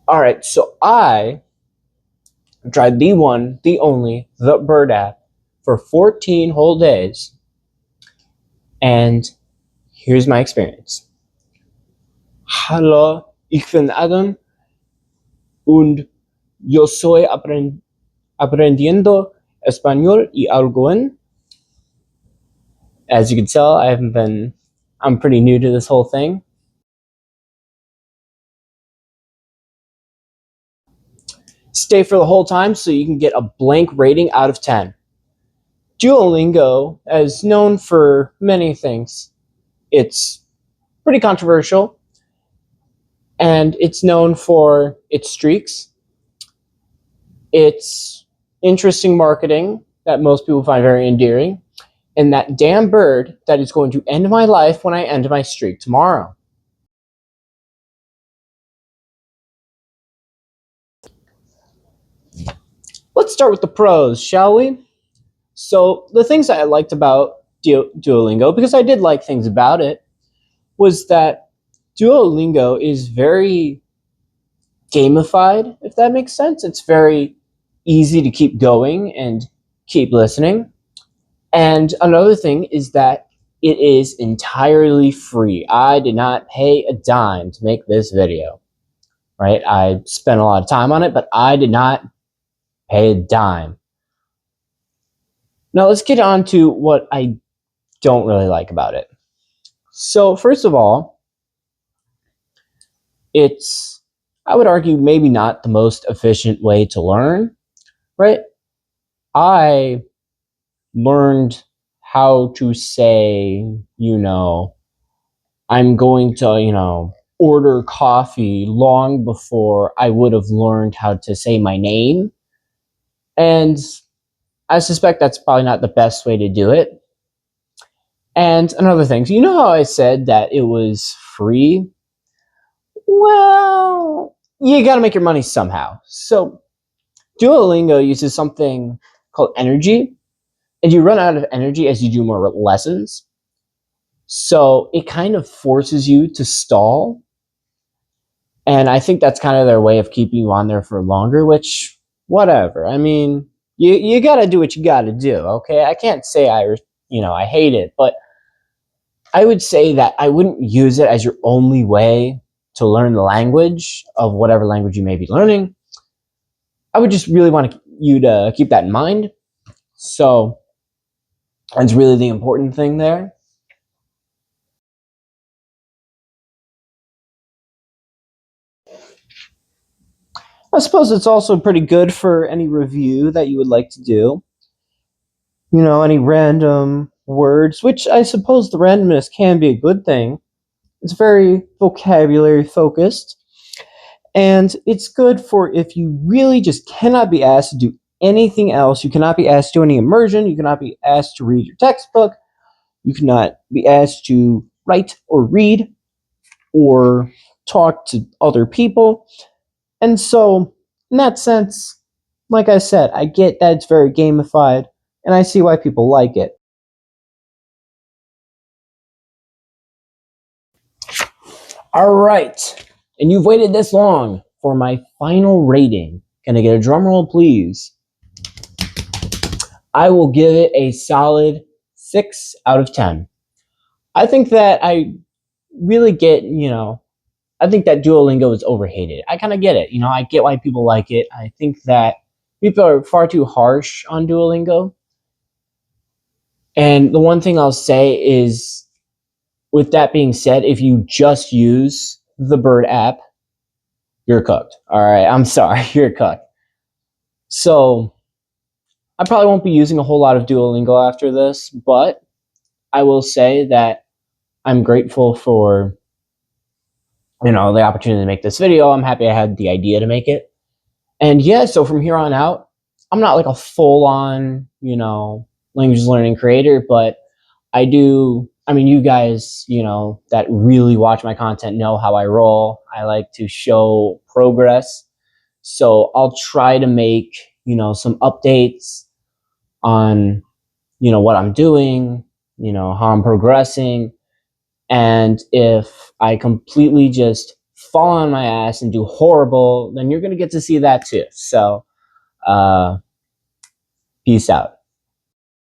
All right, so I tried the one, the only, the Bird app for 14 whole days, and here's my experience. Hallo, ich bin Adam und yo soy aprendiendo español y algo. As you can tell, I'm pretty new to this whole thing. Stay for the whole time so you can get a blank rating out of 10. Duolingo is known for many things. It's pretty controversial, and it's known for its streaks, its interesting marketing that most people find very endearing, and that damn bird that is going to end my life when I end my streak tomorrow. Let's start with the pros, shall we? So, the things that I liked about Duolingo, because I did like things about it, was that Duolingo is very gamified, if that makes sense. It's very easy to keep going and keep listening. And another thing is that it is entirely free. I did not pay a dime to make this video, right? I spent a lot of time on it, but I did not pay a dime. Now let's get on to what I don't really like about it. So, first of all, it's, I would argue, maybe not the most efficient way to learn, right? I learned how to say, I'm going to, order coffee long before I would have learned how to say my name. And I suspect that's probably not the best way to do it. And another thing, so you know how I said that it was free? Well, you got to make your money somehow. So Duolingo uses something called energy, and you run out of energy as you do more lessons. So it kind of forces you to stall. And I think that's kind of their way of keeping you on there for longer, which, whatever. I mean, you got to do what you got to do, okay? I can't say I hate it, but I would say that I wouldn't use it as your only way to learn the language of whatever language you may be learning. I would just really want you to keep that in mind. So that's really the important thing there. I suppose it's also pretty good for any review that you would like to do. Any random words, which I suppose the randomness can be a good thing. It's very vocabulary focused. And it's good for if you really just cannot be asked to do anything else. You cannot be asked to do any immersion. You cannot be asked to read your textbook. You cannot be asked to write or read or talk to other people. And so, in that sense, like I said, I get that it's very gamified, and I see why people like it. All right, and you've waited this long for my final rating. Can I get a drum roll, please? I will give it a solid 6 out of 10. I think that I really get, I think that Duolingo is overhated. I kind of get it. I get why people like it. I think that people are far too harsh on Duolingo. And the one thing I'll say is, with that being said, if you just use the Bird app, you're cooked. All right, I'm sorry, you're cooked. So I probably won't be using a whole lot of Duolingo after this, but I will say that I'm grateful for the opportunity to make this video. I'm happy I had the idea to make it. And yeah, so from here on out, I'm not like a full on, language learning creator, but I do. I mean, you guys, that really watch my content know how I roll. I like to show progress. So I'll try to make, some updates on, what I'm doing, how I'm progressing. And if I completely just fall on my ass and do horrible, then you're going to get to see that too. So, peace out.